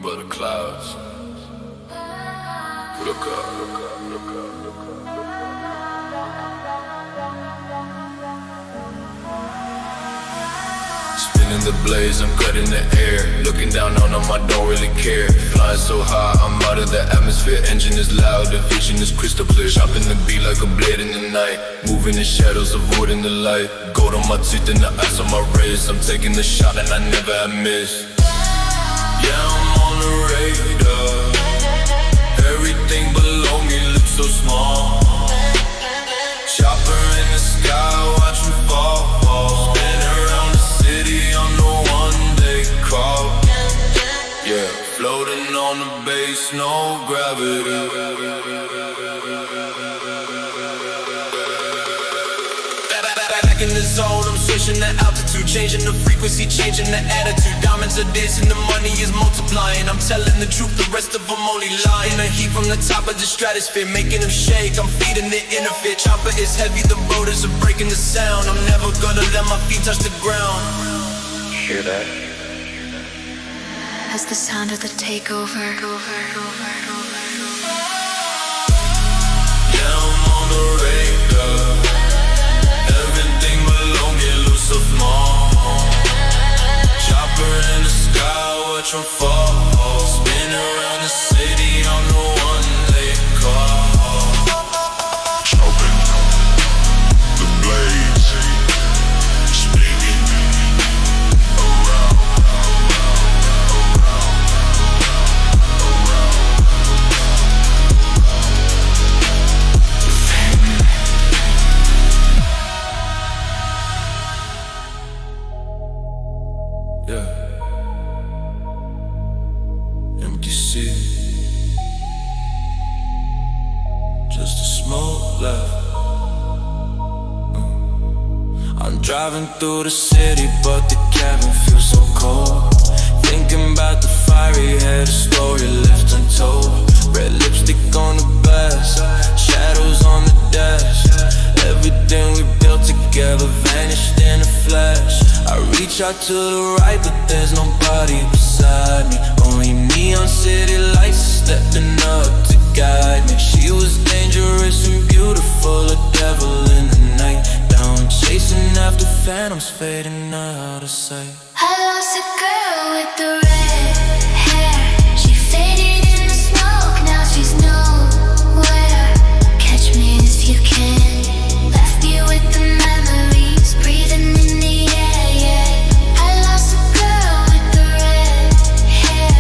but the clouds. Look up, look up, look up, look up, look up. Spinning the blaze, I'm cutting the air. Looking down on them, I don't really care. Flying so high, I'm out of the atmosphere. Engine is loud, the vision is crystal clear. Chopping the beat like a blade in the night. Moving in shadows, avoiding the light. Gold on my teeth and the ice on my wrist. I'm taking the shot and I never have missed. Yeah, I'm on the radar. Everything below me looks so small. Chopper in the sky, watch me fall. Spin around the city on the one they call. Yeah, floating on the base, no gravity. Back in the zone, I'm switching the altitude, changing the frequency, changing the attitude. Diamonds are dancing, the money is multiplying. I'm telling the truth, the rest of them only lying. The heat from the top of the stratosphere, making them shake. I'm feeding the inner fear. Chopper is heavy, the rotors are breaking the sound. I'm never gonna let my feet touch the ground. Hear that? As the sound of the takeover. Yeah, I'm on the radar. Everything below me looks so small. Chopper in the sky, watch them fall. Spin around the city on the one they call. Open the blaze, spinning around. Yeah. Empty city. Just a smoke left. I'm driving through the city, but the cabin feels so cold. Thinking about the fiery head, a story left untold. Red lipstick on the glass, shadows on the dash. Everything we built together vanished in a flash. I reach out to the right, but there's nobody beside me. Only neon city lights stepping up to guide me. She was dangerous and beautiful, a devil in the night. Down chasing after phantoms fading out of sight. I lost a girl with the red hair. She faded in the smoke, now she's nowhere. Catch me if you can. Left me with the memories, breathing in the air, yeah. I lost a girl with the red hair.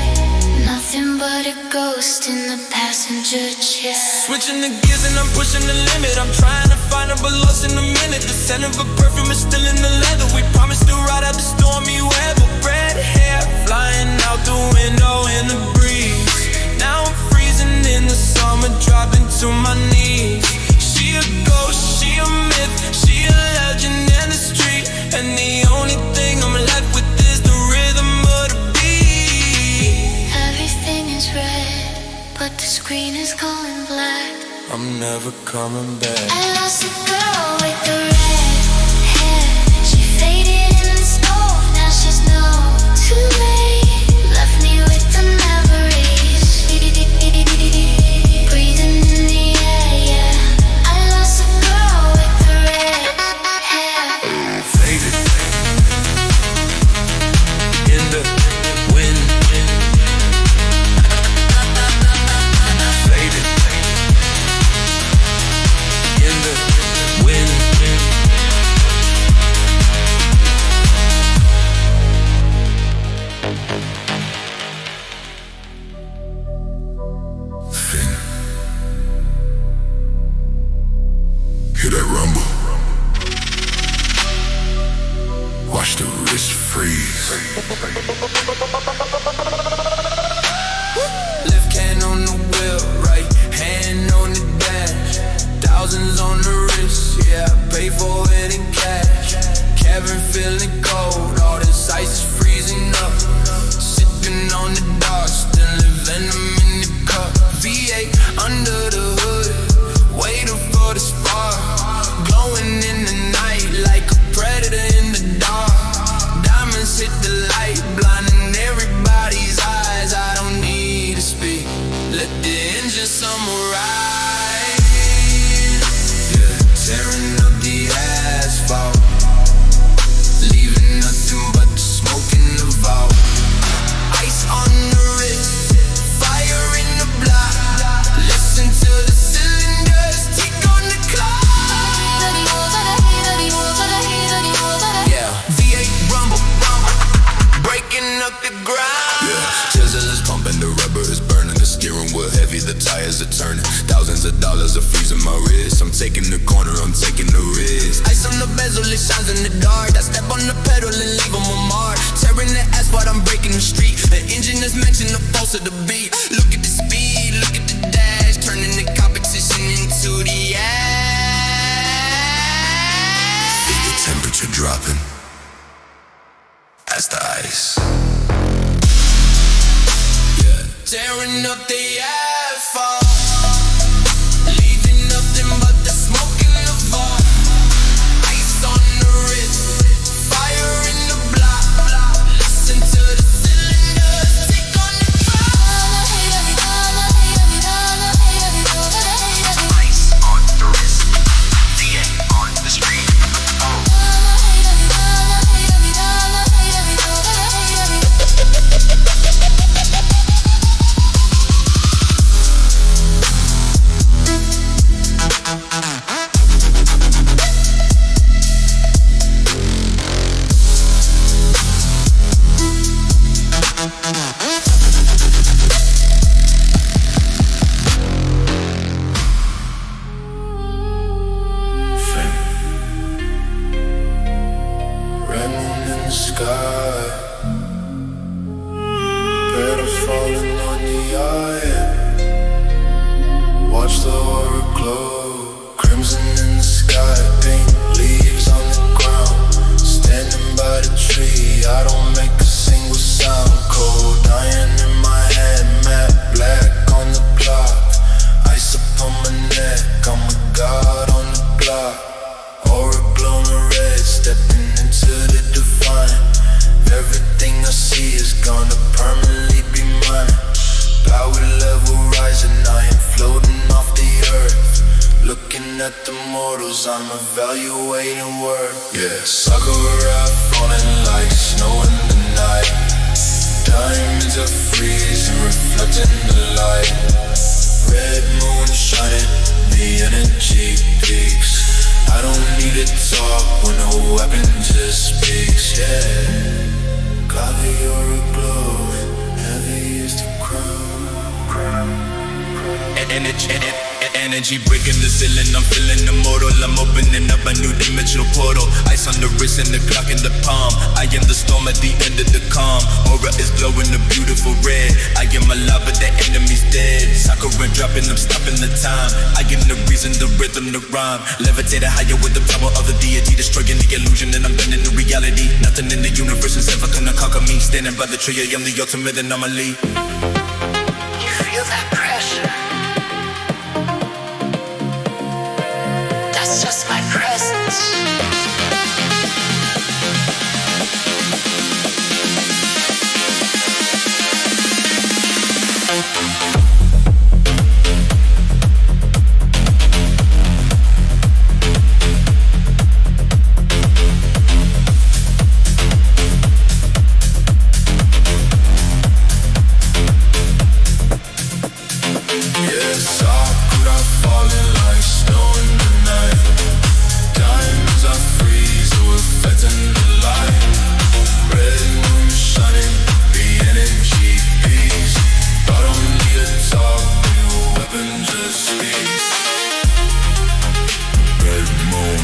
Nothing but a ghost in the passenger chair. Switching the gears and I'm pushing the limit. I'm trying to find her but lost in a minute. The scent of her perfume is still in the leather. We promised to ride out the stormy weather. Red hair flying out the window in the breeze. Now I'm freezing in the summer, dropping to my knees. She a ghost, she a myth, she a legend in the street. And the only thing I'm left with is the rhythm of the beat. Everything is red, but the screen is going black. I'm never coming back. I lost a girl with the red hair. She faded in the smoke, now she's nowhere. Too late, left me with the memories. Breathing in the air, yeah. I lost a girl with the red hair. Faded in the wind. Faded in the wind. the bezel, it shines in the dark. I step on the pedal and leave them a mark. Tearing the asphalt, I'm breaking the street. The engine is matching the pulse of the beat. Look at the speed, look at the dash, turning the competition into the ash. Feel the temperature dropping as the ice. Yeah, tearing up the asphalt, leaving nothing but the smoke in the vault. Ice on the wrist, fire in the block. Listen to the cylinders tick on the clock. Ice on the wrist, DA on the street. Red moon in the sky, petals falling on the eye. Watch the aura glow, crimson in the sky, pink leaves on the ground. Standing by the tree, I don't make a single sound. Cold iron in my hand, matte black on the block. Ice upon my neck, I'm a god on the block. Aura glowing red, stepping into the divine. Everything I see is gonna permanently be mine. Power level rising, I am floating off the earth. Looking at the mortals, I'm evaluating work. Yeah, Sakura falling like snow in the night. Diamonds are freezing, reflecting the light. Red moon shining, the energy peaks. I don't need to talk when no weapon just speaks, yeah. Cloudy or a glow, heavy is the crown. Energy breaking the ceiling, I'm feeling immortal. I'm opening up a new dimensional portal. Ice on the wrist and the clock in the palm. I am the storm at the end of the calm. Aura is glowing a beautiful red. I am alive but the enemy's dead. Sakura dropping, I'm stopping the time. I am the reason, the rhythm, the rhyme. Levitated higher with the power of the deity, destroying the illusion and I'm bending the reality. Nothing in the universe is ever gonna conquer me. Standing by the tree, I am the ultimate anomaly. You feel that pressure? That's just my presence. Yeah, Sakura falling like snow in the night. Diamonds are freezing, reflecting the light. Red moon shining, the energy peaks. I don't need to talk, your weapon just speaks. Red moon,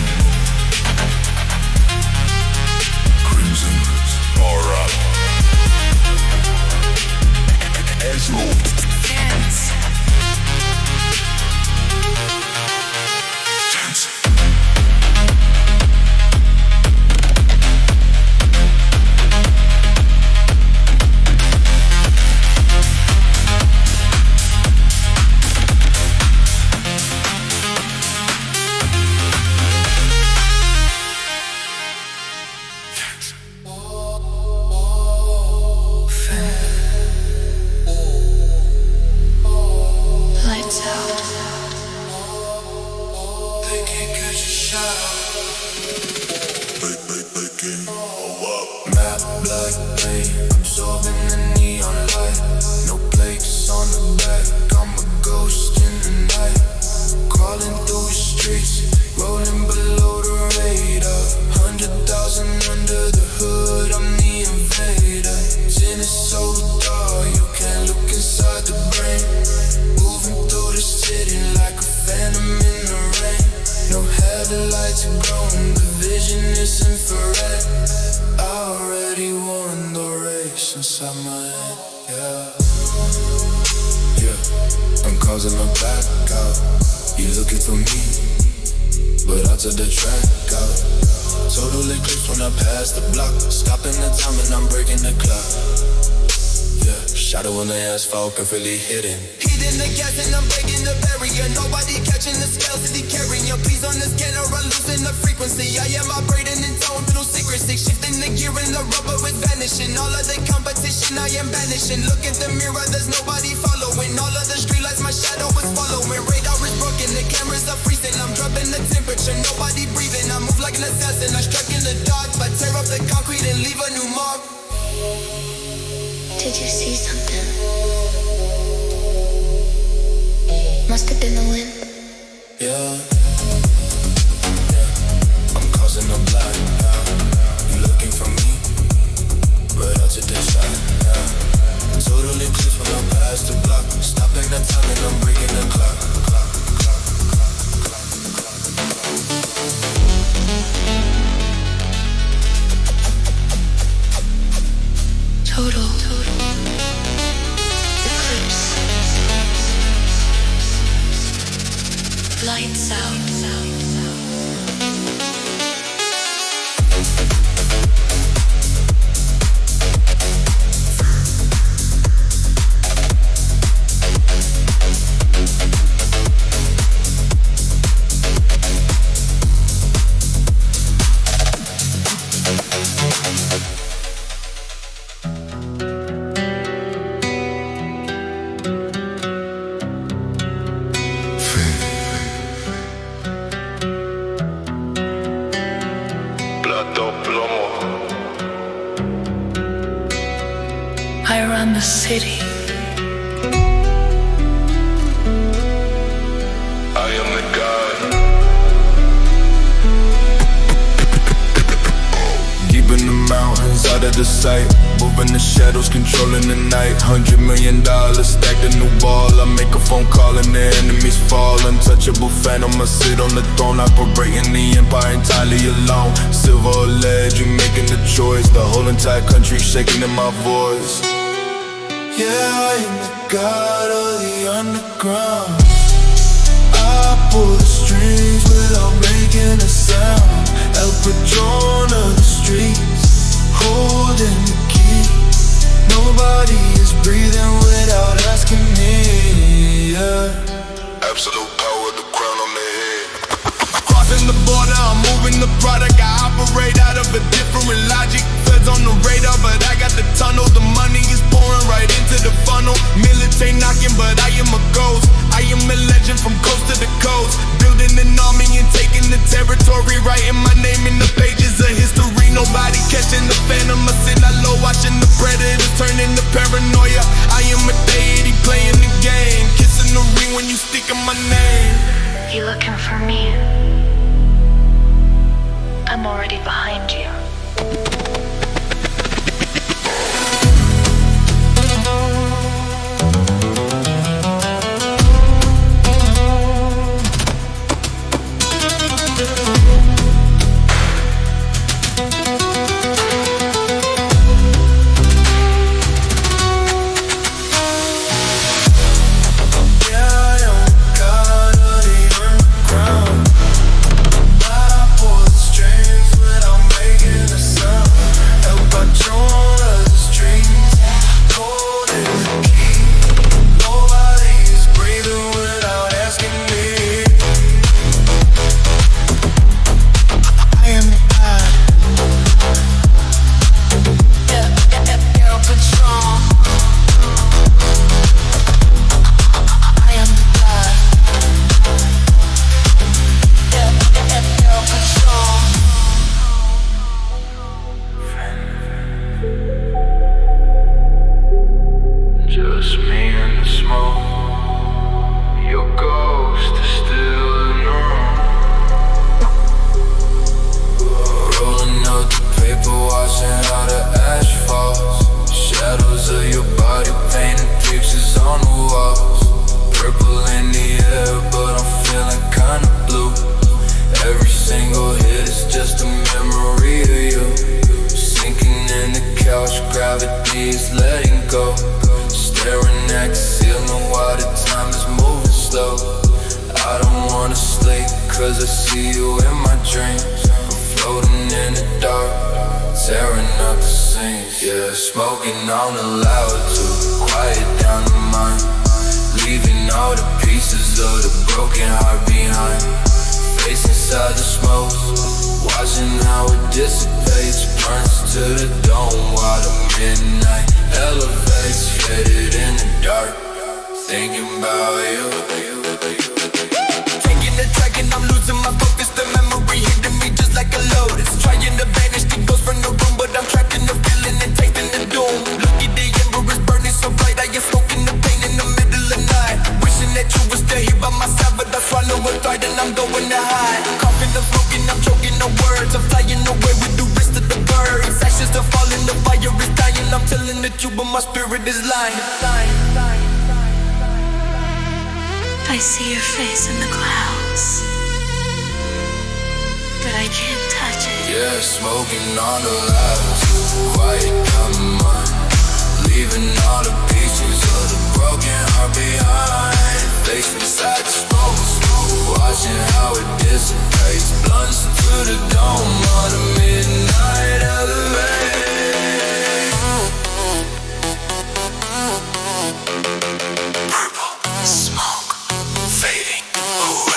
crimson aura. Ezro. Dance. Lights out. They can't catch a shot. Matte black paint, absorbing the neon light. No plates on the back, I'm a ghost in the night. Crawling through the streets, rolling below the radar. 100,000 under the hood, I'm the invader. Tin is so dark, you can't look inside the brain. Moving through the city like a phantom in the rain. No headlights are glowing, the infrared. I already won the race inside my head, yeah. I'm causing a blackout. You looking for me, but I took the track out. Total eclipse when I pass the block. Stopping the time and I'm breaking the clock. Yeah, shadow on the asphalt, can really hit it. Hitting the gas and I'm breaking the barrier. Nobody catching the scales that he carrying. Please on the scanner, I'm losing the frequency. I am operating in tone through secrecy. Shifting the gear and the rubber is vanishing. All of the competition I am banishing. Look at the mirror, there's nobody following. All of the streetlights, my shadow is following. Radar is broken, the cameras are freezing. I'm dropping the temperature, nobody breathing. I move like an assassin, I strike in the dark, but tear up the concrete and leave a new mark. Did you see something? Must have been the wind. Yeah. I'm causing a blackout. You looking for me, but I took the shot. Total eclipse when I pass the block. Stopping the time and I'm breaking the clock. Total eclipse. Lights out. I run the city. I am the god. Keeping the mountains out of the sight. Moving the shadows, controlling the night. $100 million stacked in the wall. I make a phone call and the enemies fall. Untouchable phantom, I sit on the throne. Operating the empire entirely alone. Silver or lead, you making the choice. The whole entire country shaking in my voice. Yeah, I am the god of the underground. I pull the strings without making a sound. El Patron of the streets, holding the key. Nobody is breathing without asking me, yeah. Absolute power, the crown on their head. Crossing the border, I'm moving the product. I operate out of a different logic. Feds on the radar, but I got the tunnel. The money is pouring right into the funnel. Militate knocking, but I am a ghost. I am a legend from coast to the coast. Building an army and taking the territory. Writing my name in the pages of history. Nobody catching the phantom. I sit out low watching the predators turn into paranoia. I am a deity playing the game. Kissing the ring when you stick in my name. You looking for me? I'm already behind you. Every single hit is just a memory cause I see you in my dreams. I'm floating in the dark, tearing up the seams. Yeah, smoking on the loud to quiet down the mind, leaving all the pieces of the broken heart behind. Face inside the smoke, watching how it dissipates, burns to the dome while the midnight elevates. Faded in the dark, thinking about you. Taking the track and I'm losing my focus. The memory hitting me just like a lotus. Trying to banish the ghost from the room, but I'm trapped in the feeling and tasting the doom. Look at the ember is burning so bright, I am smoking the pain in the middle of the night. Wishing that you were still here by my side, but I swallow a thread and I'm going to hide. Coughing, I'm smoking, I'm choking the words. I'm flying away with the rest of the birds. Ashes are falling, the fire is dying. I'm telling the truth, but my spirit is lying. I see your face in the clouds, but I can't touch it. Yeah, smoking on the loud, quiet down the mind, leaving all the pieces of the broken heart behind. Face inside the smoke, watching how it dissipates, blunts to the dome on the midnight elevate. Smoke fading away.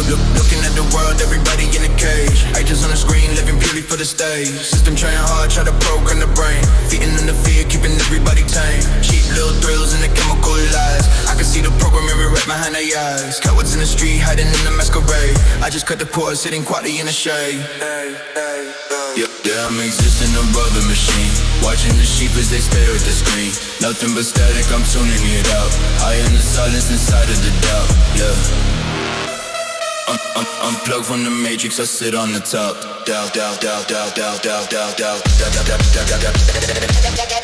Looking at the world, everybody in a cage. Actors on the screen, living purely for the stage. System trying hard, try to program the brain. Feeding in the fear, keeping everybody tame. Cheap little thrills and the chemical lies. I can see the programming right behind their eyes. Cowards in the street, hiding in the masquerade. I just cut the cords, sitting quietly in the shade. Yeah, I'm existing above the machine, watching the sheep as they stare at the screen. Nothing but static, I'm tuning it out. I am the silence inside of the doubt, yeah. I'm plugged from the matrix, I sit on the top.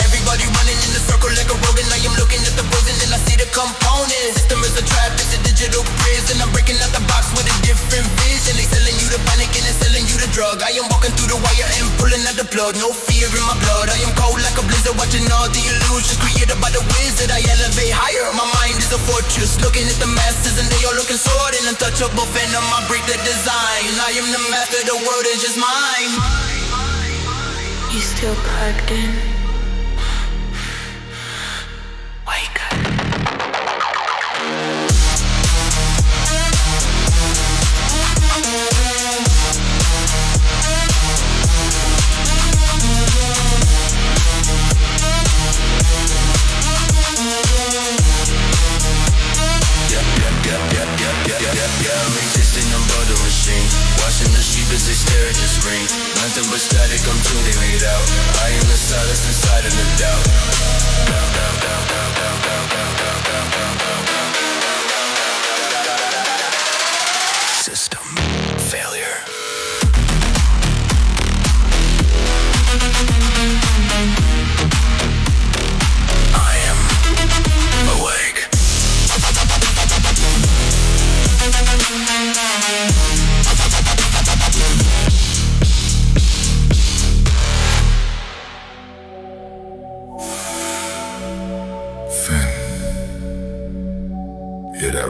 Everybody running in the circle like a rodent. I am looking at the frozen and I see the components. System is a trap, it's a digital prison. I'm breaking out the box with a different vision. They selling you the panic and they selling you the drug. I am walking through the wire and pulling out the plug. No fear in my blood, I am cold like a blizzard. Watching all the illusions created by the wizard. I elevate higher, my mind is a fortress. Looking at the masses and they all looking sword and untouchable venom. I break the design. I am the master, the world is just mine. You still plugged in? Wake up. Yeah, I'm existing above the machine, watching the sheep as they stare at the screen. Nothing but static, I'm tuning it out. I am the silence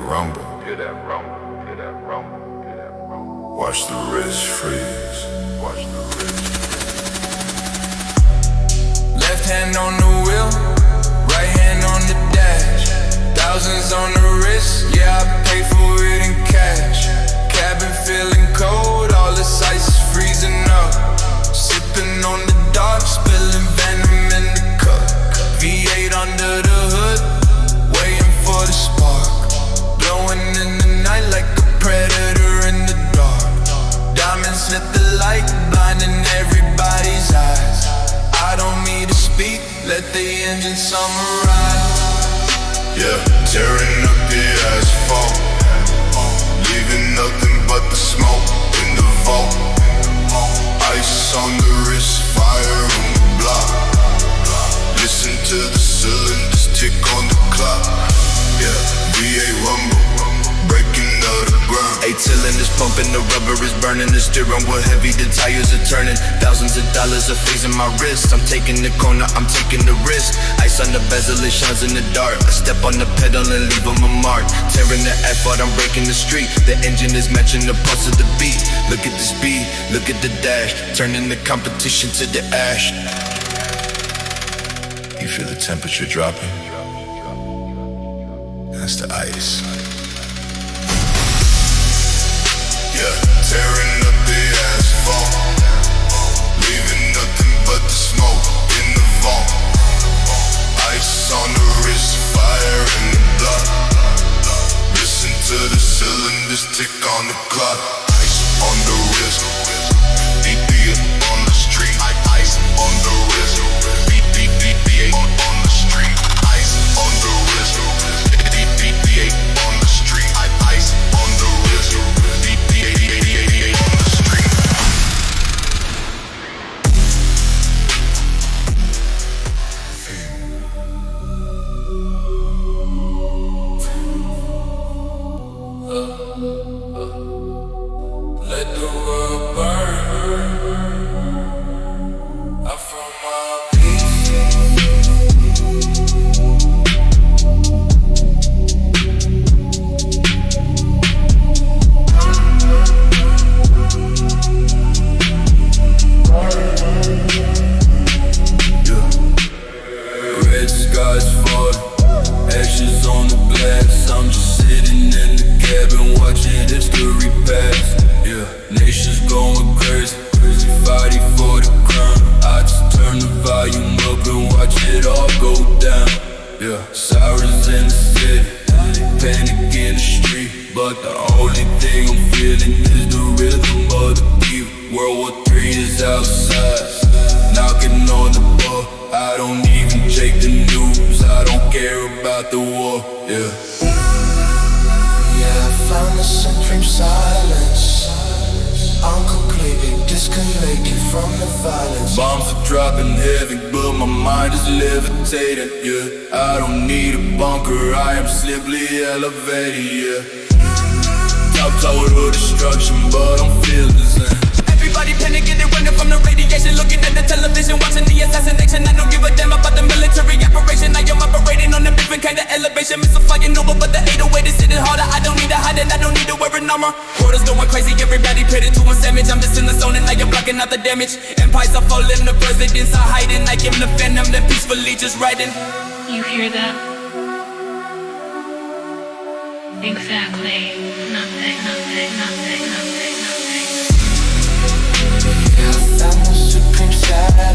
rumble. Hear that rumble. Hear that rumble. Hear that rumble. Watch the wrist freeze. Watch the wrist. Left hand on the wheel, right hand on the dash. Thousands on the wrist, yeah, I pay for it in cash. Cabin feeling cold, all this ice is freezing up. Sipping on the dark, spilling venom in the cup. V8 under the hood, waiting for the spark. Blowing in the night like a predator in the dark. Diamonds hit the light, blinding everybody's eyes. I don't need to speak, let the engine summarize. Yeah, tearing up the asphalt, leaving nothing but the smoke in the vault. Ice on the wrist, fire on the block. Listen to the cylinders tick on the clock. Yeah, V8 rumble, breaking out the ground. 8 cylinders pumping, the rubber is burning. The steering wheel heavy, the tires are turning. Thousands of dollars are freezing my wrist. I'm taking the corner, I'm taking the risk. Ice on the bezel, it shines in the dark. I step on the pedal and leave on my mark. Tearing the asphalt, I'm breaking the street. The engine is matching the pulse of the beat. Look at the speed, look at the dash. Turning the competition to the ash. You feel the temperature dropping? That's the ice. Yeah, tearing up the asphalt, leaving nothing but the smoke in the vault. Ice on the wrist, fire in the blood. Listen to the cylinders tick on the clock. Ice on the wrist, DP on the street. Ice on the wrist, B8 on the street. Ice on the wrist, B8 on the street. Ice on the wrist, B8 on the street. Let the world burn. I found my peace. Yeah. Red skies falling, ashes on the glass. I'm just sitting in the cabin watching history pass. Yeah, nations going crazy, fighting for the crown. I just turn the volume up and watch it all go down. Yeah, sirens in the city, panic in the street. But the only thing I'm feeling is the rhythm of the beat. World War III is outside, knocking on the door. I don't even check the news, I don't care about the war. Yeah. Yeah, I found the supreme silence. I'm completely disconnected from the violence. Bombs are dropping heavy, but my mind is levitating. Yeah, I don't need a bunker, I am simply elevated. Yeah, top total destruction, but I'm feeling the same. Everybody panicking and running from the radiation, looking at the television, watching the assassination. I don't give a damn about the military operation. I am operating on a different kind of elevation. Missile flying over, but the 808 is hitting harder. I don't need to hide and I don't need to wear an armor. World is going crazy, everybody paid into one sandwich. I'm just in the zone and I am blocking out the damage. Empires are falling, the presidents are hiding. I am the phantom, then peacefully just riding. You hear that? Exactly. Nothing, nothing, nothing, nothing, nothing. Yeah, I found the supreme silence.